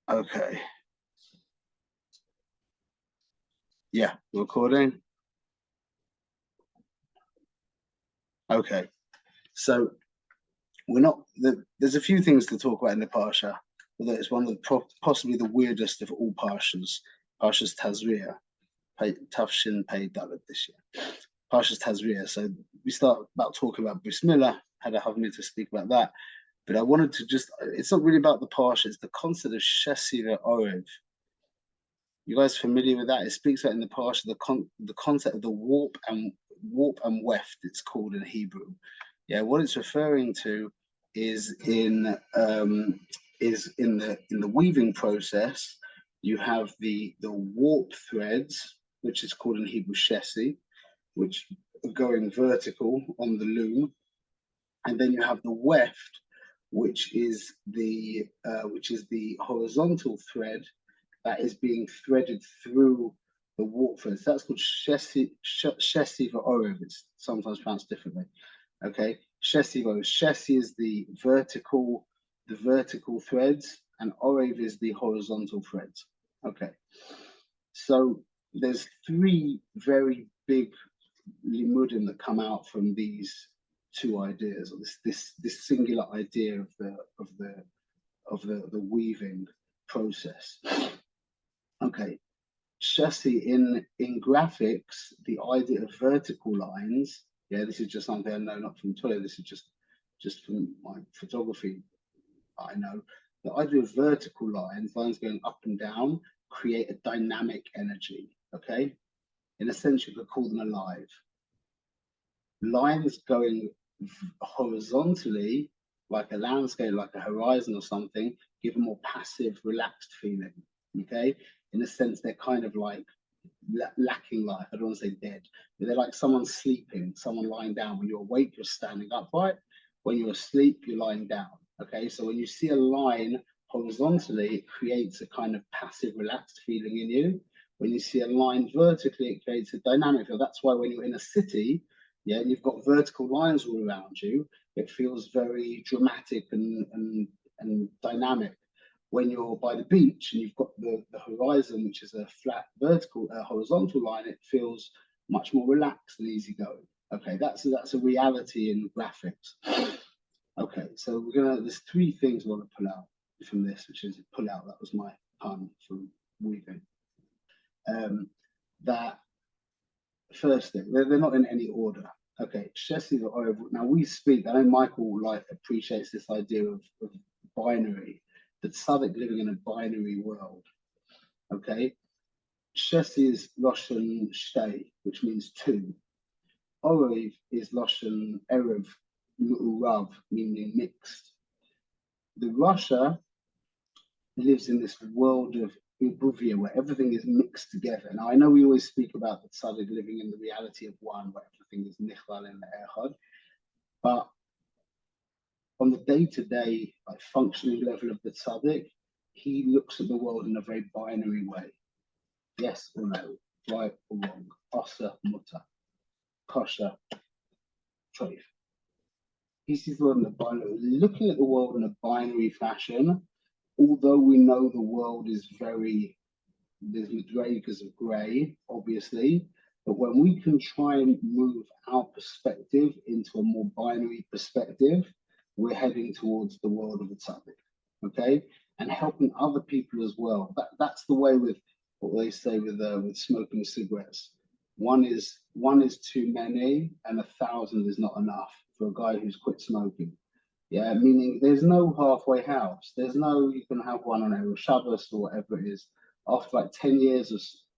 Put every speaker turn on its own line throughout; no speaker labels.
Okay. Yeah, recording. Okay. So we're not. There's a few things to talk about in the parsha, although it's one of the possibly the weirdest of all parshas. Parshas Tazria, Tafshin Pei Dalet this year. Parshas Tazria. So we start about talking about Bris Milah. Had a having to speak about that, but I wanted to just. It's not really about the parsha. It's the concept of Shesi Orev. You guys familiar with that? It speaks about in the parsha the concept of the warp and weft. It's called in Hebrew. Yeah, what it's referring to is in the weaving process. You have the warp threads, which is called in Hebrew shesi, which are going vertical on the loom, and then you have the weft, which is the horizontal thread that is being threaded through the warp threads. That's called shesi for Orev. It's sometimes pronounced differently. Okay, shesi is the vertical threads, and Orev is the horizontal threads. Okay, so there's three very big limudim that come out from these two ideas, or this singular idea of the weaving process. Okay, chassis in graphics, the idea of vertical lines. Yeah, this is just something I know, not from Twitter. This is just from my photography. I know the idea of vertical lines going up and down, create a dynamic energy. Okay, in a sense, you could call them alive. Lines going horizontally, like a landscape, like a horizon or something, give a more passive, relaxed feeling. Okay, in a sense, they're kind of like lacking life. I don't want to say dead, but they're like someone sleeping, someone lying down. When you're awake, you're standing upright. When you're asleep, you're lying down. Okay, so when you see a line horizontally, it creates a kind of passive, relaxed feeling in you. When you see a line vertically, it creates a dynamic feel. That's why when you're in a city, yeah, and you've got vertical lines all around you, it feels very dramatic and dynamic. When you're by the beach and you've got the horizon, which is a flat vertical horizontal line, it feels much more relaxed and easygoing. Okay, that's a reality in graphics. Okay, so there's three things we want to pull out from this, which is pull out. That was my pun from weaving. That first thing, they're not in any order. Okay, Shesi or now we speak. I know Michael appreciates this idea of binary. The tzaddik living in a binary world. Okay, Shesi is Lashon Shtei, which means two. Orev is Lashon Erev Mu'urav, meaning mixed. The Russia lives in this world of Ubuvia, where everything is mixed together. Now, I know we always speak about the tzaddik living in the reality of one, where everything is nichlal in the echad, but on the day-to-day like functioning level of the tzaddik, he looks at the world in a very binary way. Yes or no, right or wrong, asa, mutter, kosher, treif. He sees the world in a binary, looking at the world in a binary fashion, although we know the world is there's madrigas of grey, obviously, but when we can try and move our perspective into a more binary perspective, we're heading towards the world of the tzaddik, okay? And helping other people as well. That's the way with what they say with smoking cigarettes. One is too many, and 1,000 is not enough for a guy who's quit smoking. Yeah, meaning there's no halfway house. There's no you can have one on Erev Shabbos or whatever it is. After like 10 years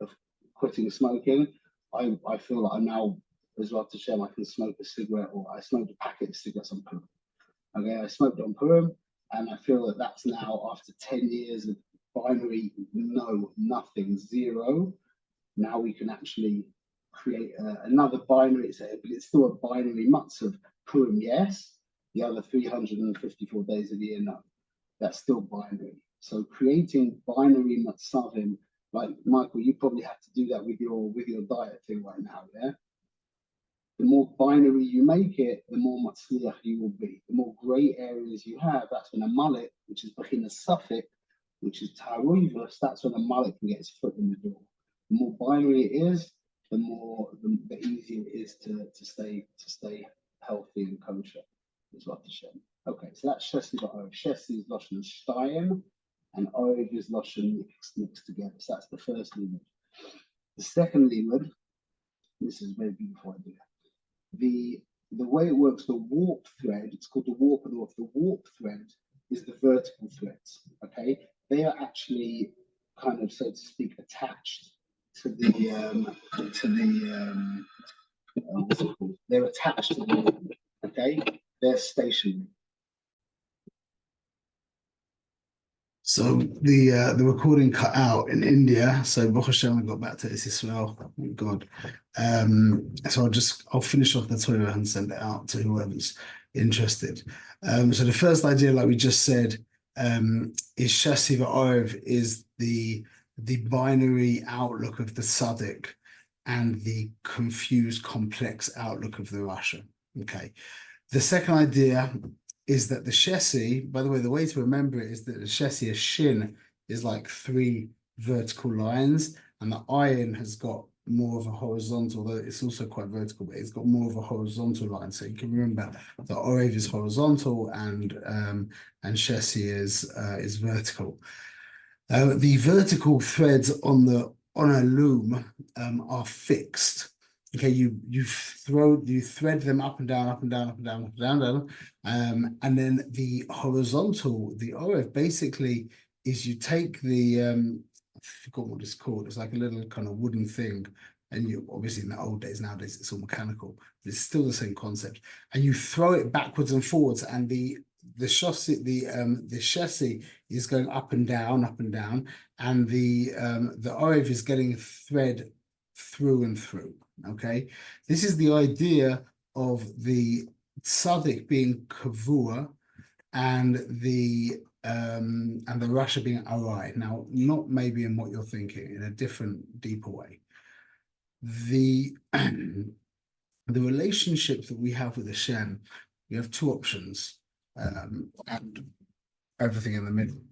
of quitting smoking, I feel like I'm now as well to share. I can smoke a cigarette, or I smoked a packet of cigarettes on Purim. Okay, I smoked on Purim, and I feel that that's now after 10 years of binary, no, nothing, zero. Now we can actually create another binary, but it's still a binary matzah of Purim, yes. The other 354 days of the year, no. That's still binary. So creating binary matzavim, like Michael, you probably have to do that with your diet thing right now, yeah? The more binary you make it, the more matzliach you will be. The more grey areas you have, that's when a mullet, which is b'chinas suffix, which is Taruvus, that's when a mullet can get its foot in the door. The more binary it is, the easier it is to stay healthy and kosher. Is what the Shem. Okay, so that's Shesi Ba'ov. Shesi is Lashon Stein, and Oiv is Lashon mixed together. So that's the first limud. The second limud, this is a very beautiful idea. The way it works, the warp thread, it's called the warp and off. The warp thread is the vertical threads. Okay, they are actually kind of, so to speak, attached to the what's it called? They're attached to the warp. Okay, they're stationary.
So the recording cut out in India. So Baruch Hashem, I got back to this as well. Thank God. So I'll finish off the Torah and send it out to whoever's interested. So the first idea, like we just said, is Shasi Va'orev is the binary outlook of the Tzaddik and the confused, complex outlook of the Rasha. Okay. The second idea is that the Shesi, by the way to remember it is that the Shesi, a shin, is like 3 vertical lines, and the ayin has got more of a horizontal, though it's also quite vertical, but it's got more of a horizontal line. So you can remember the Orev is horizontal and Shesi is vertical. The vertical threads on a loom are fixed. Okay, you thread them up and down, up and down, up and down, up and down, and then the horizontal, the Orev basically is you take the I forgot what it's called. It's like a little kind of wooden thing, and you obviously in the old days, nowadays it's all mechanical, but it's still the same concept. And you throw it backwards and forwards, and the chassis is going up and down, and the Orev is getting thread through and through. Okay, this is the idea of the tzaddik being kavua and the Rasha being arai. Now, not maybe in what you're thinking, in a different, deeper way. The relationship that we have with Hashem, we have 2 options, and everything in the middle.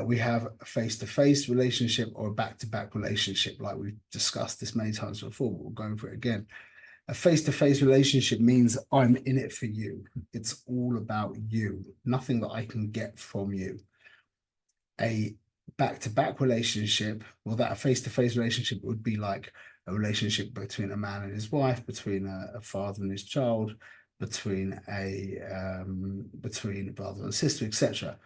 We have a face-to-face relationship or a back-to-back relationship, like we've discussed this many times before, but we'll go over it again. A face-to-face relationship means I'm in it for you. It's all about you, nothing that I can get from you. A back-to-back relationship, well, that a face-to-face relationship would be like a relationship between a man and his wife, between a father and his child, between a brother and sister, etc.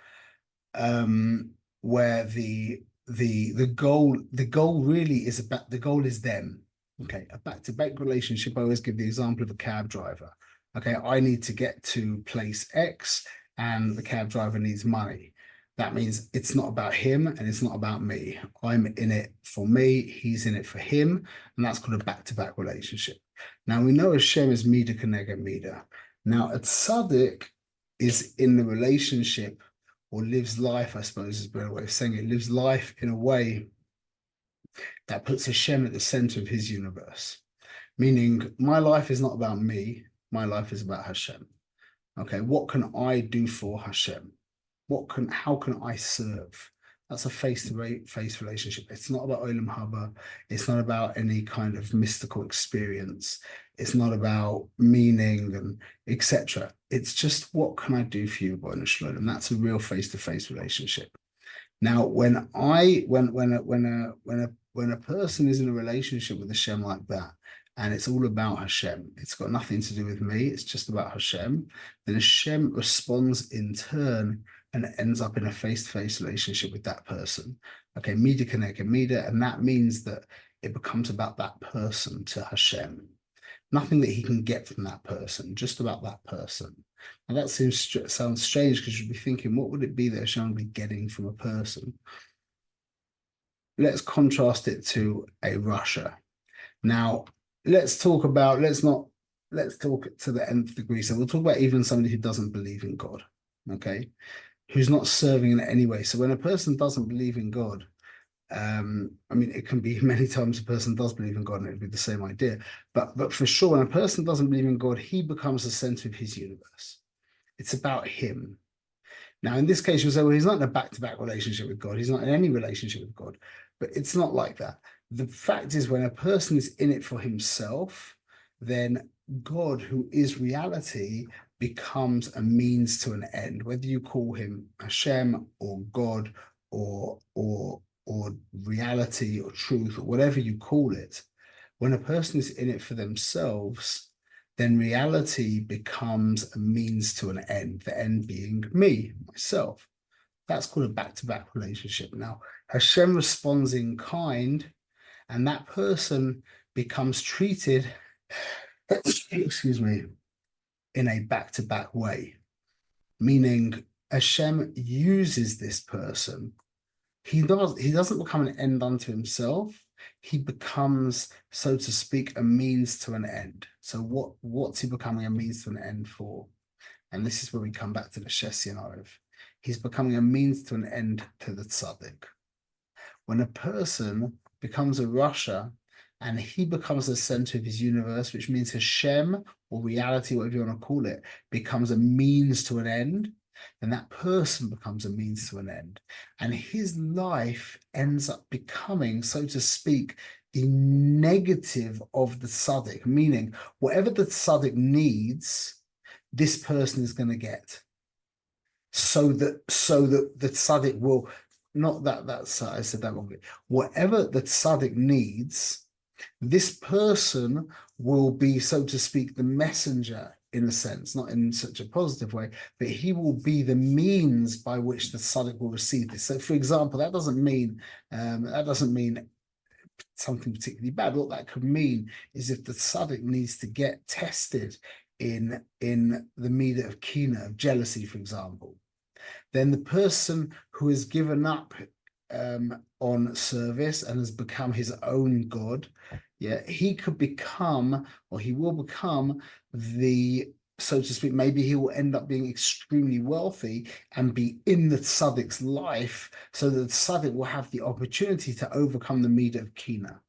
Where the goal really is about, the goal is them. Okay, a back-to-back relationship, I always give the example of a cab driver. Okay, I need to get to place X and the cab driver needs money. That means it's not about him and it's not about me. I'm in it for me, he's in it for him, and that's called a back-to-back relationship. Now we know Hashem is Mida Keneged Mida. Now a tzaddik is in the relationship, or lives life, I suppose is a better way of saying it, lives life in a way that puts Hashem at the center of his universe. Meaning, my life is not about me, my life is about Hashem. Okay, what can I do for Hashem? How can I serve? That's a face-to-face relationship. It's not about Olam Haba. It's not about any kind of mystical experience. It's not about meaning and etc. It's just, what can I do for you, B'nai Shalom? And that's a real face-to-face relationship. Now, when a person is in a relationship with Hashem like that, and it's all about Hashem, it's got nothing to do with me, it's just about Hashem, then Hashem responds in turn and it ends up in a face-to-face relationship with that person. Okay, Mida Keneged Mida, and that means that it becomes about that person to Hashem. Nothing that he can get from that person, just about that person. Now that sounds strange, because you'd be thinking, what would it be that Hashem would be getting from a person? Let's contrast it to a Rasha. Now, let's talk to the nth degree. So we'll talk about even somebody who doesn't believe in God, okay? Who's not serving in any way. So when a person doesn't believe in God, I mean, it can be many times a person does believe in God and it would be the same idea. But for sure, when a person doesn't believe in God, he becomes the center of his universe. It's about him. Now, in this case, you'll say, well, he's not in a back-to-back relationship with God. He's not in any relationship with God. But it's not like that. The fact is, when a person is in it for himself, then God, who is reality, becomes a means to an end. Whether you call him Hashem or God or reality or truth or whatever you call it, when a person is in it for themselves, then reality becomes a means to an end, the end being me, myself. That's called a back-to-back relationship. Now, Hashem responds in kind, and that person becomes treated, excuse me, in a back-to-back way, meaning Hashem uses this person. He doesn't become an end unto himself. He becomes, so to speak, a means to an end. So what's he becoming a means to an end for? And this is where we come back to the Shesi and Orev. He's becoming a means to an end to the tzaddik. When a person becomes a Rasha and he becomes the center of his universe, which means Hashem or reality, whatever you want to call it, becomes a means to an end, then that person becomes a means to an end. And his life ends up becoming, so to speak, the negative of the tzaddik, meaning whatever the tzaddik needs, this person is going to get. So that the tzaddik will, not that's I said that wrongly. Whatever the tzaddik needs, this person will be, so to speak, the messenger in a sense, not in such a positive way, but he will be the means by which the tzaddik will receive this. So, for example, that doesn't mean something particularly bad. What that could mean is if the tzaddik needs to get tested in the meter of kina, of jealousy, for example, then the person who has given up on service and has become his own God, he could become, or he will become the, so to speak, maybe he will end up being extremely wealthy and be in the tzaddik's life, so that the tzaddik will have the opportunity to overcome the meter of kina.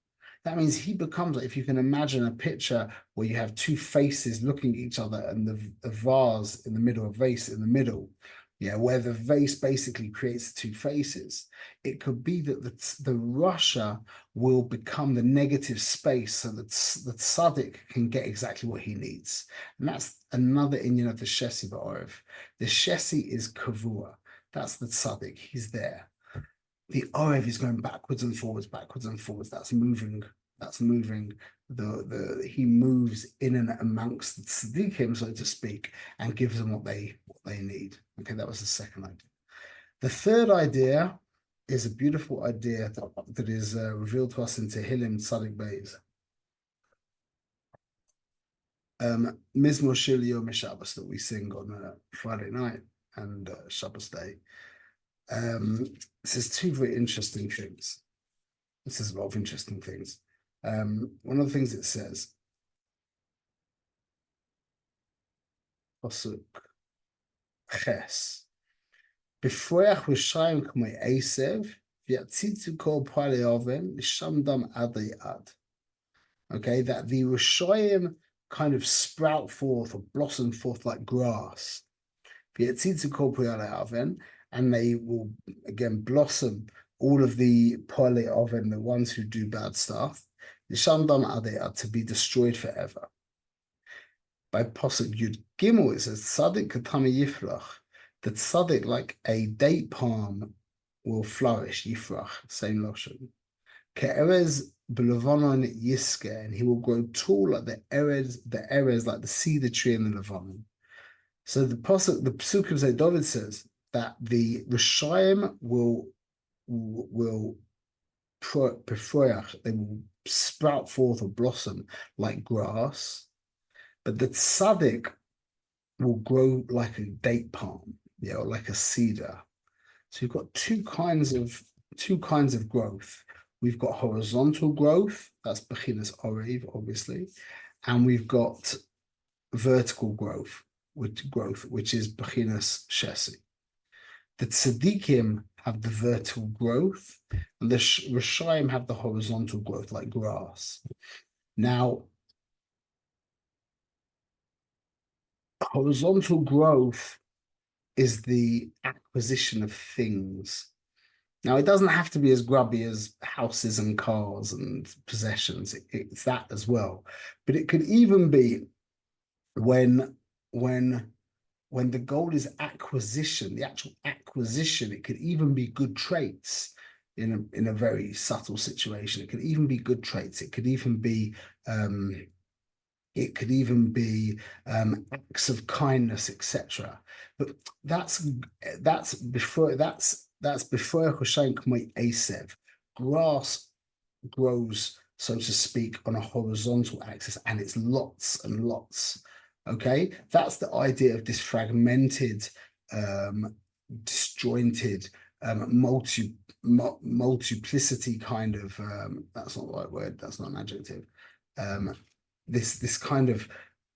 That means he becomes, if you can imagine a picture where you have two faces looking at each other and the vase in the middle, a vase in the middle, where the vase basically creates two faces. It could be that the Rasha will become the negative space so that the tzaddik can get exactly what he needs. And that's another inyan of the Shesi Ba'orev. The Shesi is Kavua. That's the tzaddik. He's there. The Orev is going backwards and forwards, backwards and forwards. That's moving. He moves in and amongst the tzaddikim, so to speak, and gives them what they need. Okay, that was the second idea. The third idea is a beautiful idea that is revealed to us in Tehillim Tzaddik Beis. Mizmor Shir Yom Shabbos that we sing on Friday night and Shabbos day. It says two very interesting things. It says a lot of interesting things. One of the things it says, Pasuk Ches, Befroach Rishayim K'mei Esev, V'yatzitzu Kol Pa'alei Oven, L'shamdam Ad Ad. Okay, that the Rishayim kind of sprout forth or blossom forth like grass. V'yatzitzu Kol Pa'alei Oven, and they will again blossom, all of the Pa'alei Oven, the ones who do bad stuff, L'shamdam Ad Ad, to be destroyed forever. By Pasuk Yud Gimel, it says, Tzaddik Katami Yifrach, the tzaddik, like a date palm, will flourish, Yifrach, same Lashon. Ke'erez b'Levanon Yiske, and he will grow tall like the erez, like the cedar tree in the Levanon. So the Psukim say, David says that the Rishayim will they will sprout forth or blossom like grass, but the tzaddik will grow like a date palm, or like a cedar. So you've got two kinds of growth. We've got horizontal growth, that's Bechinas Orev, obviously, and we've got vertical growth, which is Bechinas Shesi. The tzaddikim have the vertical growth, and the Rishayim have the horizontal growth, like grass. Now, horizontal growth is the acquisition of things. Now, it doesn't have to be as grubby as houses and cars and possessions. It's that as well. But it could even be when the goal is acquisition, the actual acquisition. It could even be good traits in a very subtle situation. It could even be good traits. It could even be acts of kindness, etc. But that's before Hoshank my Asev. Grass grows, so to speak, on a horizontal axis, and it's lots and lots. Okay, that's the idea of this fragmented, disjointed, multiplicity kind of. That's not the right word. That's not an adjective. This kind of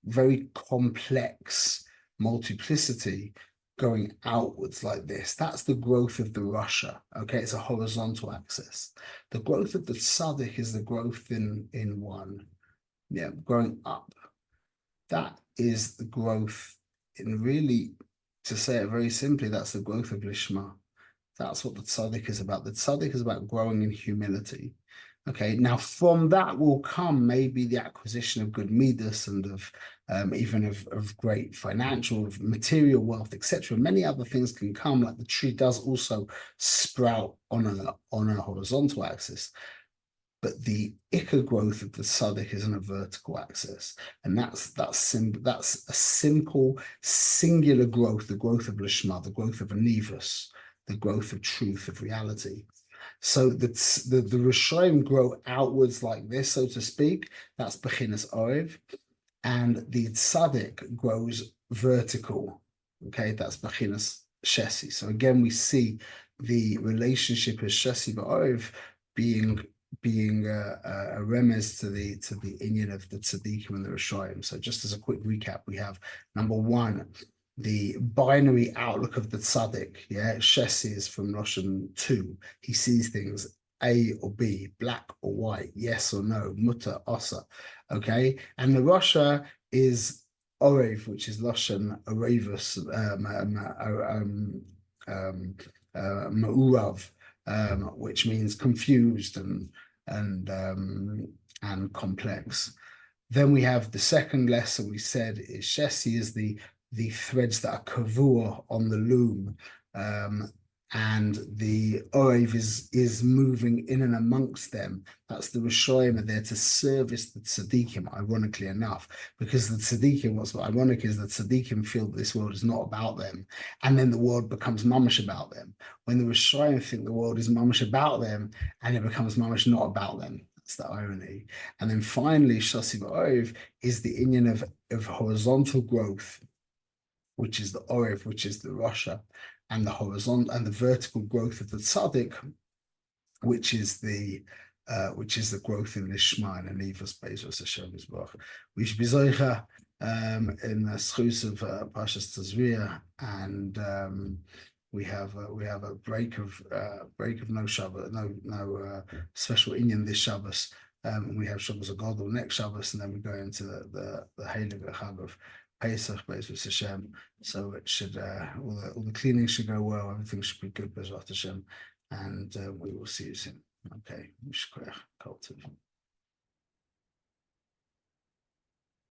very complex multiplicity going outwards like this. That's the growth of the Russia. Okay, it's a horizontal axis. The growth of the Tzaddik is the growth in one. Yeah, growing up. That is the growth in, really, to say it very simply, that's the growth of Lishma. That's what the Tzaddik is about. The Tzaddik is about growing in humility. Okay, now from that will come maybe the acquisition of good midas and of even of great financial, of material wealth, etc. Many other things can come, like the tree does also sprout on a horizontal axis. But the ikka growth of the tzaddik is on a vertical axis, and that's a simple, singular growth, the growth of lishma, the growth of anivus, the growth of truth, of reality. So the Rishonim grow outwards like this, so to speak. That's Bechinas Orev. And the Tzaddik grows vertical. Okay, that's Bechinas Shesi. So again, we see the relationship of Shesi Orev being a remez to the inyan of the Tzaddikim and the Rishonim. So just as a quick recap, we have number one, the binary outlook of the tzaddik. Yeah, Shesi is from Russian 2. He sees things A or B, black or white, yes or no, mutter, osa. Okay, and the Russia is Orev, which is Russian Orevus, Ma'urav, which means confused and complex. Then we have the second lesson we said is Shesi is the threads that are kavua on the loom, and the Orev is moving in and amongst them. That's the Rishonim are there to service the Tzaddikim, ironically enough, because the Tzaddikim, what's ironic is that Tzaddikim feel that this world is not about them, and then the world becomes mamash about them. When the Rishonim think the world is mamash about them, and it becomes mamash not about them. That's the irony. And then finally, Shasi Orev is the inyan of horizontal growth, which is the Orev, which is the Russia, and the horizontal and the vertical growth of the Tzaddik, which is the growth in Lishma and Anivas Bezos Hashem Yisborach. We should be zoicha in the schus of Parshas Tazriya, and we have a break of no Shabbos, no special inyan this Shabbos. We have Shabbos Agadol next Shabbos, and then we go into the Heilig Chag of Pesach, Bezos Hashem. So it should all the cleaning should go well. Everything should be good, Bezos Hashem, and we will see you soon. Okay, Mishkoach, Kol Tov.